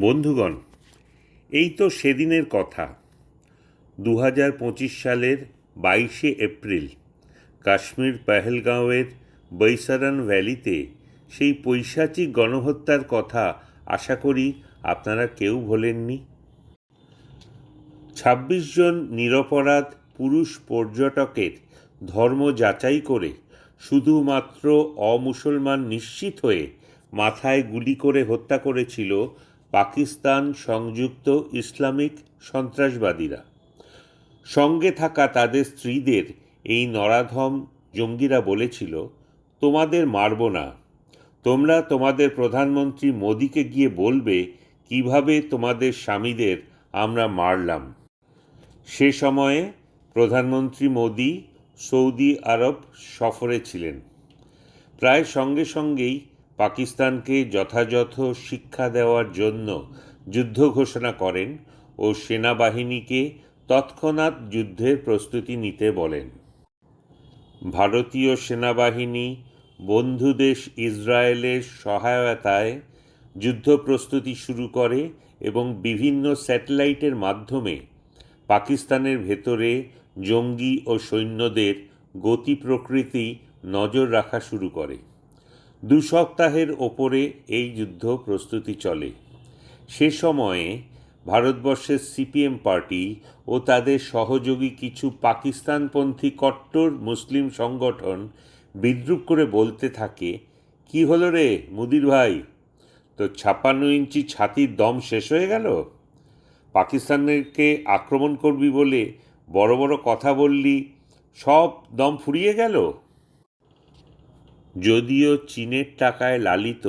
বন্ধুগণ, এই তো সেদিনের কথা। 2025 সালের 22শে এপ্রিল কাশ্মীর পেহেলগাঁওয়ের বৈসারান ভ্যালিতে সেই পৈশাচিক গণহত্যার কথা আশা করি আপনারা কেউ ভোলেননি। 26 জন নিরপরাধ পুরুষ পর্যটকের ধর্ম যাচাই করে শুধুমাত্র অমুসলমান নিশ্চিত হয়ে মাথায় গুলি করে হত্যা করেছিল পাকিস্তান সংযুক্ত ইসলামিক সন্ত্রাসবাদীরা। সঙ্গে থাকা তাদের স্ত্রীদের এই নরাধম জঙ্গিরা বলেছিল, তোমাদের মারব না, তোমরা তোমাদের প্রধানমন্ত্রী মোদিকে গিয়ে বলবে কিভাবে তোমাদের স্বামীদের আমরা মারলাম। সে সময়ে প্রধানমন্ত্রী মোদি সৌদি আরব সফরে ছিলেন। প্রায় সঙ্গে সঙ্গেই পাকিস্তানকে যথাযথ শিক্ষা দেওয়ার জন্য যুদ্ধ ঘোষণা করেন ও সেনাবাহিনীকে তৎক্ষণাৎ যুদ্ধের প্রস্তুতি নিতে বলেন। ভারতীয় সেনাবাহিনী বন্ধু দেশ ইসরায়েলের সহায়তায় যুদ্ধ প্রস্তুতি শুরু করে এবং বিভিন্ন স্যাটেলাইটের মাধ্যমে পাকিস্তানের ভেতরে জঙ্গি ও সৈন্যদের গতি প্রকৃতি নজর রাখা শুরু করে। 2 সপ্তাহের ওপরে এই যুদ্ধ প্রস্তুতি চলে। সে সময়ে ভারতবর্ষের সিপিএম পার্টি ও তাদের সহযোগী কিছু পাকিস্তানপন্থী কট্টর মুসলিম সংগঠন বিদ্রূপ করে বলতে থাকে, কি হলো রে মুদির ভাই, তো 56 ইঞ্চি ছাতির দম শেষ হয়ে গেল? পাকিস্তানকে আক্রমণ করবি বলে বড় বড় কথা বললি, সব দম ফুরিয়ে গেল? যদিও চীনের টাকায় লালিত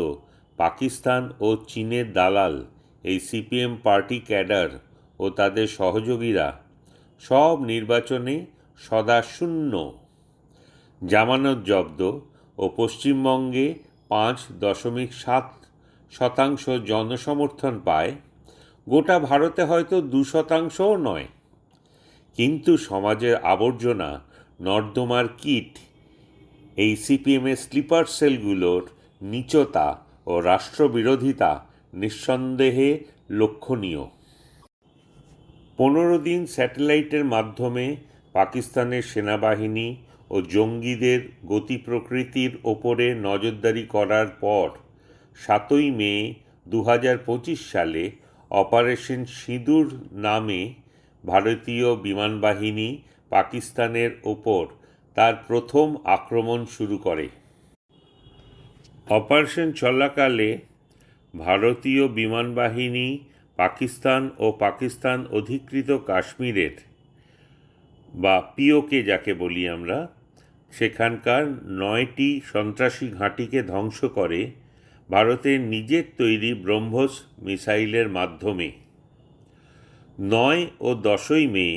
পাকিস্তান ও চীনের দালাল এই সিপিএম পার্টি ক্যাডার ও তাদের সহযোগীরা সব নির্বাচনে সদা শূন্য, জামানত জব্দ ও পশ্চিমবঙ্গে 5.7% জনসমর্থন পায়। গোটা ভারতে হয়তো 2%ও নয়। কিন্তু সমাজের আবর্জনা, নর্দমার কীট, এই সিপিএমের স্লিপার সেলগুলোর নীচতা ও রাষ্ট্রবিরোধিতা নিঃসন্দেহে লক্ষণীয়। 15 দিন স্যাটেলাইটের মাধ্যমে পাকিস্তানের সেনাবাহিনী ও জঙ্গিদের গতি প্রকৃতির ওপরে নজরদারি করার পর 7ই মে 2025 সালে অপারেশন সিঁদুর নামে ভারতীয় বিমানবাহিনী পাকিস্তানের ওপর তার প্রথম আক্রমণ শুরু করে। অপারেশন চলাকালে ভারতীয় বিমানবাহিনী পাকিস্তান ও পাকিস্তান অধিকৃত কাশ্মীরের বা পিওকে যাকে বলি আমরা, সেখানকার 9টি সন্ত্রাসী ঘাঁটিকে ধ্বংস করে ভারতের নিজের তৈরি ব্রহ্মস মিসাইলের মাধ্যমে। 9 ও 10ই মে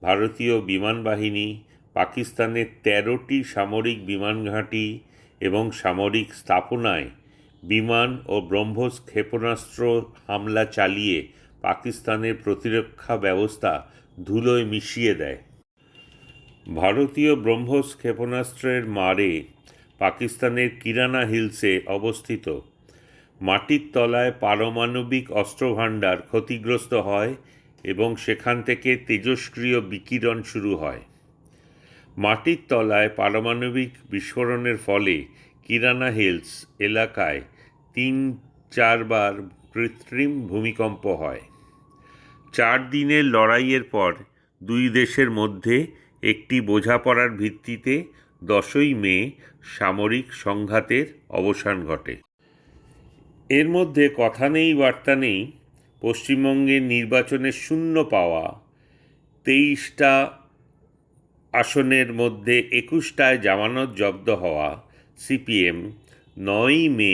ভারতীয় বিমানবাহিনী পাকিস্তানের 13টি সামরিক বিমান ঘাঁটি এবং সামরিক স্থাপনায় বিমান ও ব্রহ্মস ক্ষেপণাস্ত্র হামলা চালিয়ে পাকিস্তানের প্রতিরক্ষা ব্যবস্থা ধুলোয় মিশিয়ে দেয়। ভারতীয় ব্রহ্মস ক্ষেপণাস্ত্রের মারে পাকিস্তানের কিরানা হিলসে অবস্থিত মাটির তলায় পারমাণবিক অস্ত্রভাণ্ডার ক্ষতিগ্রস্ত হয় এবং সেখান থেকে তেজস্ক্রিয় বিকিরণ শুরু হয়। মাটির তলায় পারমাণবিক বিস্ফোরণের ফলে কিরানা হিলস এলাকায় 3-4 বার কৃত্রিম ভূমিকম্প হয়। 4 দিনের লড়াইয়ের পর 2 দেশের মধ্যে একটি বোঝাপড়ার ভিত্তিতে 10ই মে সামরিক সংঘাতের অবসান ঘটে। এর মধ্যে কথা নেই বার্তা নেই, পশ্চিমবঙ্গের নির্বাচনে শূন্য পাওয়া 23টা আসনের মধ্যে 21টায় জামানত জব্দ হওয়া সিপিএম 9ই মে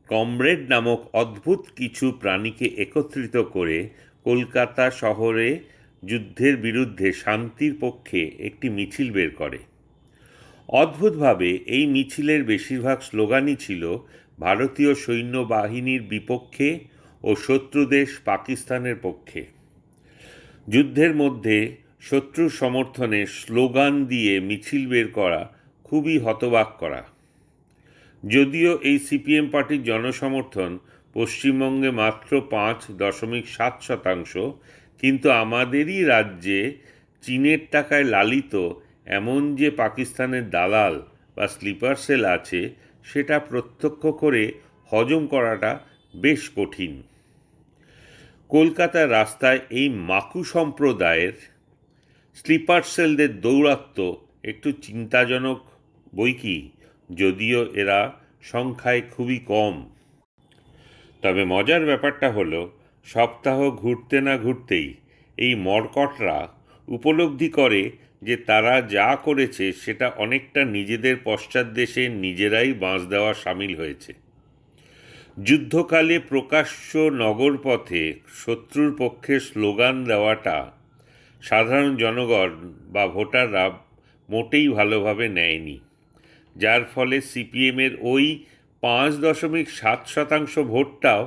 কমরেড নামক অদ্ভুত কিছু প্রাণীকে একত্রিত করে কলকাতা শহরে যুদ্ধের বিরুদ্ধে শান্তির পক্ষে একটি মিছিল বের করে। অদ্ভুতভাবে এই মিছিলের বেশিরভাগ স্লোগানই ছিল ভারতীয় সৈন্যবাহিনীর বিপক্ষে ও শত্রু দেশ পাকিস্তানের পক্ষে। যুদ্ধের মধ্যে শত্রুর সমর্থনে স্লোগান দিয়ে মিছিল বের করা খুবই হতবাক করা। যদিও এই সিপিএম পার্টির জনসমর্থন পশ্চিমবঙ্গে মাত্র 5.7%, কিন্তু আমাদেরই রাজ্যে চীনের টাকায় লালিত এমন যে পাকিস্তানের দালাল বা স্লিপার সেল আছে, সেটা প্রত্যক্ষ করে হজম করাটা বেশ কঠিন। কলকাতার রাস্তায় এই মাকু সম্প্রদায়ের স্লিপার সেলদের দৌরাত্ম্য একটু চিন্তাজনক বই কি, যদিও এরা সংখ্যায় খুবই কম। তবে মজার ব্যাপারটা হলো, সপ্তাহ ঘুরতে না ঘুরতেই এই মরকটরা উপলব্ধি করে যে তারা যা করেছে সেটা অনেকটা নিজেদের পশ্চাৎদেশে নিজেরাই বাঁশ দেওয়া সামিল হয়েছে। যুদ্ধকালে প্রকাশ্য নগরপথে শত্রুর পক্ষে স্লোগান দেওয়াটা সাধারণ জনগণ বা ভোটাররা মোটেই ভালোভাবে নেয়নি, যার ফলে সিপিএমের ওই 5.7% ভোটটাও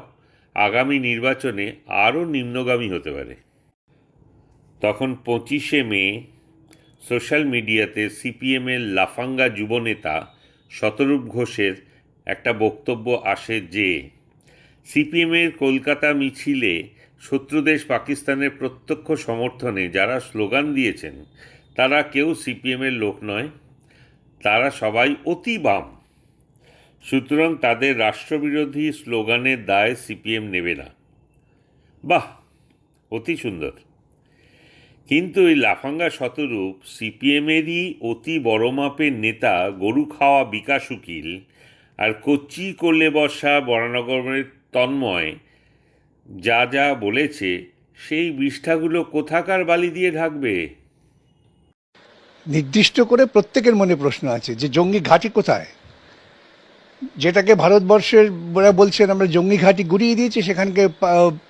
আগামী নির্বাচনে আরও নিম্নগামী হতে পারে। তখন 25শে মে সোশ্যাল মিডিয়াতে সিপিএমের লাফাঙ্গা যুবনেতা শতরূপ ঘোষের একটা বক্তব্য আসে যে সিপিএমের কলকাতা মিছিলে শত্রুদেশ পাকিস্তানের প্রত্যক্ষ সমর্থনে যারা স্লোগান দিয়েছেন তারা কেউ সিপিএমের লোক নয়, তারা সবাই অতি বাম, সুতরাং তাদের রাষ্ট্রবিরোধী স্লোগানের দায় সিপিএম নেবে না। বাহ, অতি সুন্দর। কিন্তু এই লাফাঙ্গা শতরূপ সিপিএমেরই অতি বড় মাপের নেতা গরু খাওয়া বিকাশ উকিল আর কচি কোলে বসা বরানগরের তন্ময় যা যা বলেছে সেই বিষ্ঠাগুলো কোথাকার বালি দিয়ে ঢাকবে? নির্দিষ্ট করে প্রত্যেকের মনে প্রশ্ন আছে যে জঙ্গি ঘাঁটি কোথায়, যেটাকে ভারতবর্ষের ওরা বলছেন আমরা জঙ্গি ঘাঁটি গুড়িয়ে দিয়েছি, সেখানকে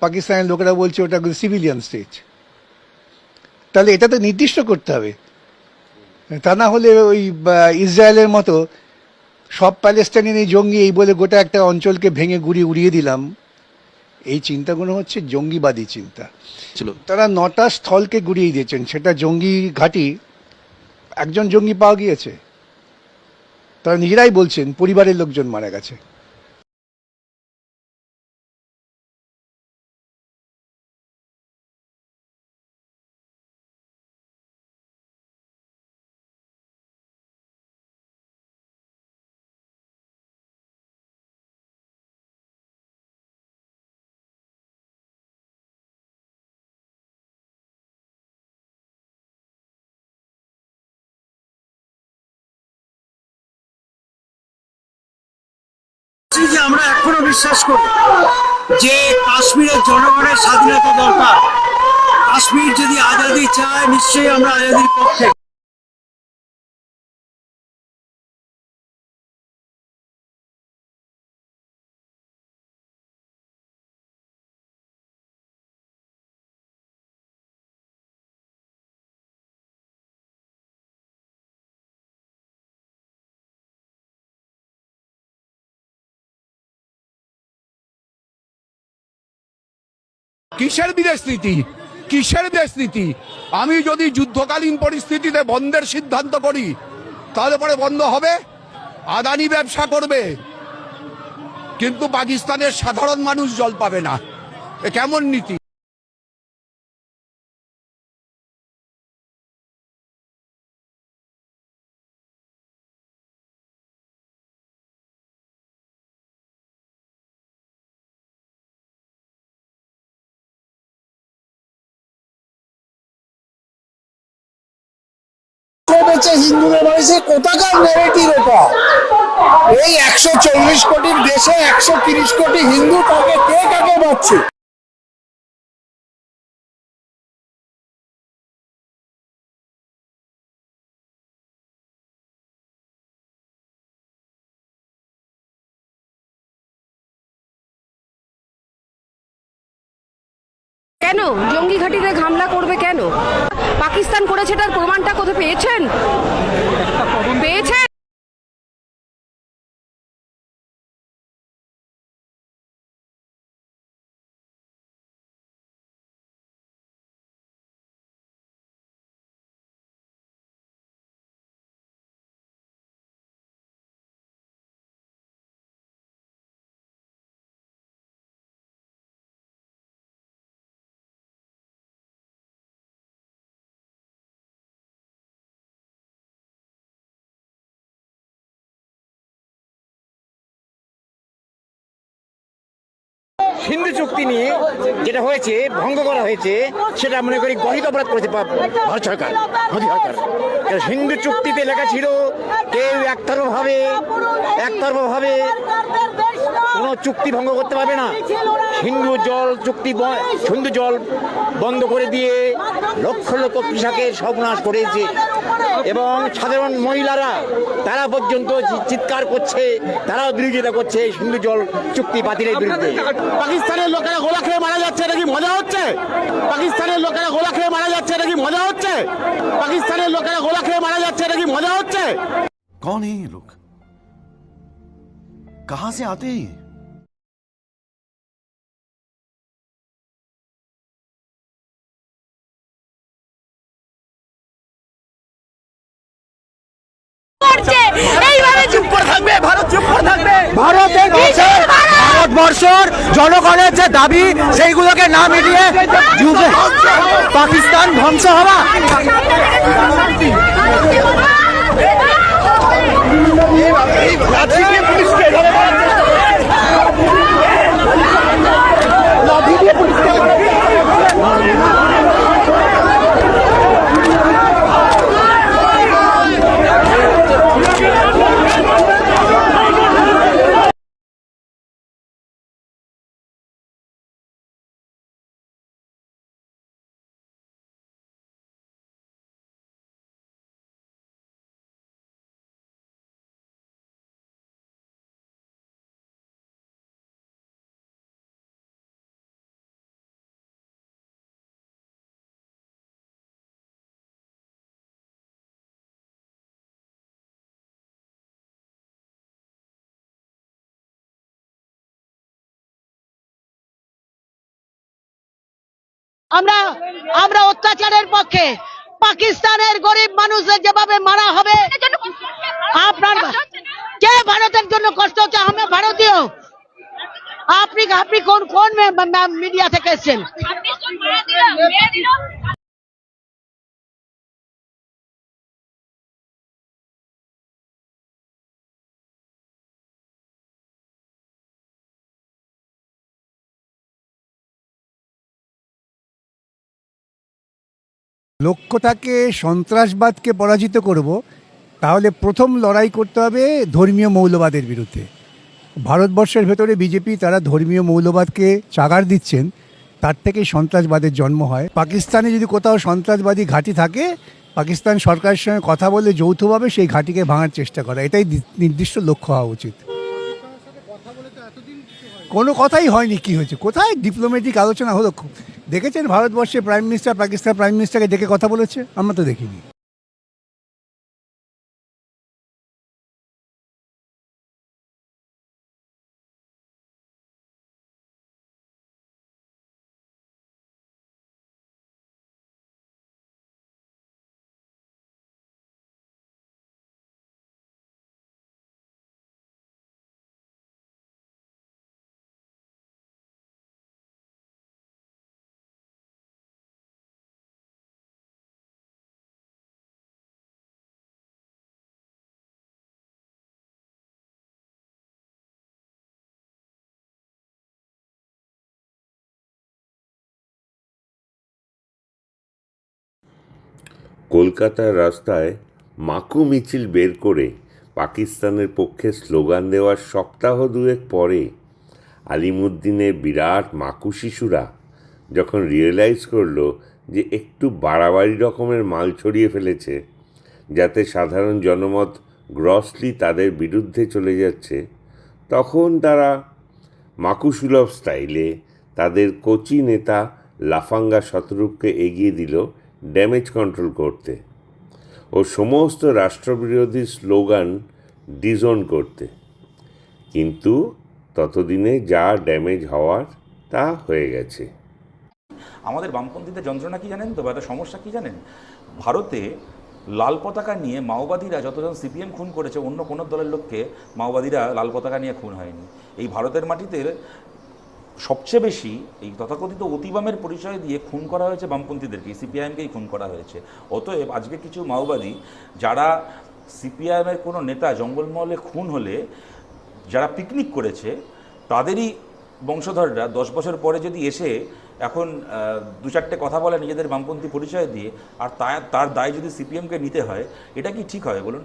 পাকিস্তানের লোকেরা বলছে ওটা সিভিলিয়ান স্টেট। তাহলে এটা তো নির্দিষ্ট করতে হবে, তা না হলে ওই ইসরায়েলের মতো সব প্যালেস্টাইনি জঙ্গি এই বলে গোটা একটা অঞ্চলকে ভেঙে গুড়িয়ে উড়িয়ে দিলাম, এই চিন্তাগুলো হচ্ছে জঙ্গিবাদী চিন্তা। তারা 9টা স্থলকে গুড়িয়ে দিয়েছেন, সেটা জঙ্গি ঘাঁটি। একজন জঙ্গি পাওয়া গিয়েছে, তারা নিজেরাই বলছেন পরিবারের লোকজন মারা গেছে। যে আমরা এখনো বিশ্বাস করি যে কাশ্মীরের জনগণের স্বাধীনতা দরকার। কাশ্মীর যদি আজাদি চায়, নিশ্চয়ই আমরা আজাদির পক্ষে। কিসের বিদেশ নীতি, কিসের দেশ নীতি? আমি যদি যুদ্ধকালীন পরিস্থিতিতে বন্ধের সিদ্ধান্ত করি, তাহলে পরে বন্ধ হবে, আদানি ব্যবসা করবে, কিন্তু পাকিস্তানের সাধারণ মানুষ জল পাবে না। এ কেমন নীতি? হিন্দুদের বাড়িতে কোথাকার ন্যারেটিভ এটা? এই 140 কোটির দেশে 130 কোটি হিন্দু, তাকে কে কাকে পাচ্ছে? কেন জঙ্গি ঘাঁটিতে হামলা করবে কেন? পাকিস্তান করেছে, তার প্রমাণটা কোথায় পেয়েছেন? পেয়েছেন? সিন্ধু চুক্তি নিয়ে যেটা হয়েছে, ভঙ্গ করা হয়েছে, সেটা মনে করি গণিত অপরাধ করেছে ভারত সরকার, মোদী সরকার। সিন্ধু চুক্তিতে লেখা ছিল কেউ একতরফাভাবে কোনো চুক্তি ভঙ্গ করতে পারবে না। সিন্ধু জল বন্ধ করে দিয়ে লক্ষ লক্ষ কৃষকের সর্বনাশ করেছে এবং সাধারণ মহিলারা তারা পর্যন্ত চিৎকার করছে, তারাও বিরোধিতা করছে সিন্ধু জল চুক্তি বাতিলের বিরুদ্ধে। পাকিস্তানের লোকেরা গোলা খেয়ে মারা যাচ্ছে, এটা কি মজা হচ্ছে? পাকিস্তানের লোকেরা গোলা খেয়ে মারা যাচ্ছে, এটা কি মজা হচ্ছে? পাকিস্তানের লোকেরা গোলা খেয়ে মারা যাচ্ছে, এটা কি মজা হচ্ছে? कौन है ये लोग? कहां से आते हैं ये? এইভাবে চুপ করে থাকবে ভারত, চুপ করে থাকবে। ভারতবর্ষের জনগণের যে দাবি সেইগুলোকে না মিটিয়ে পাকিস্তান ধ্বংস হওয়া। আমরা অত্যাচারের পক্ষে। পাকিস্তানের গরিব মানুষদের যেভাবে মারা হবে, আপনার কে ভারতের জন্য কষ্ট হচ্ছে? আমরা ভারতীয়। আপনি কোন মিডিয়া থেকে এসেছেন? লক্ষ্য থাকে সন্ত্রাসবাদকে পরাজিত করব, তাহলে প্রথম লড়াই করতে হবে ধর্মীয় মৌলবাদের বিরুদ্ধে। ভারতবর্ষের ভেতরে বিজেপি তারা ধর্মীয় মৌলবাদকে চাগার দিচ্ছেন, তার থেকেই সন্ত্রাসবাদের জন্ম হয়। পাকিস্তানে যদি কোথাও সন্ত্রাসবাদী ঘাঁটি থাকে, পাকিস্তান সরকারের সঙ্গে কথা বলে যৌথভাবে সেই ঘাঁটিকে ভাঙার চেষ্টা করা, এটাই নির্দিষ্ট লক্ষ্য হওয়া উচিত। কোনো কথাই হয়নি, কি হয়েছে? কোথায় ডিপ্লোম্যাটিক আলোচনা হলো? দেখেছেন ভারতবর্ষের প্রাইম মিনিস্টার পাকিস্তান প্রাইম মিনিস্টারকে ডেকে কথা বলেছে? আমরা তো দেখিনি। কলকাতার রাস্তায় মাকু মিছিল বের করে পাকিস্তানের পক্ষে স্লোগান দেওয়ার সপ্তাহ দুয়েক পরে আলিমুদ্দিনের বিরাট মাকু শিশুরা যখন রিয়েলাইজ করলো যে একটু বাড়াবাড়ি রকমের মাল ছড়িয়ে ফেলেছে, যাতে সাধারণ জনমত গ্রসলি তাদের বিরুদ্ধে চলে যাচ্ছে, তখন তারা মাকুসুলভ স্টাইলে তাদের কোচি নেতা লাফাঙ্গা শতরূপকে এগিয়ে দিল ড্যামেজ কন্ট্রোল করতে ও সমস্ত রাষ্ট্রবিরোধী স্লোগান ডিজোন করতে। কিন্তু ততদিনে যা ড্যামেজ হওয়ার তা হয়ে গেছে। আমাদের বামপন্থীদের যন্ত্রণা কি জানেন তো, বা একটা সমস্যা কি জানেন? ভারতে লাল পতাকা নিয়ে মাওবাদীরা যতজন সিপিএম খুন করেছে, অন্য কোনো দলের লোককে মাওবাদীরা লাল পতাকা নিয়ে খুন হয়নি। এই ভারতের মাটিতে সবচেয়ে বেশি এই তথাকথিত অতিবামের পরিচয় দিয়ে খুন করা হয়েছে বামপন্থীদেরকে, সিপিআইএমকেই খুন করা হয়েছে। অতএব আজকে কিছু মাওবাদী যারা সিপিআইএমের কোনো নেতা জঙ্গলমহলে খুন হলে যারা পিকনিক করেছে, তাদেরই বংশধররা 10 বছর পরে যদি এসে এখন দু চারটে কথা বলে নিজেদের বামপন্থী পরিচয় দিয়ে, আর তার দায় যদি সিপিএমকে নিতে হয়, এটা কি ঠিক হয় বলুন?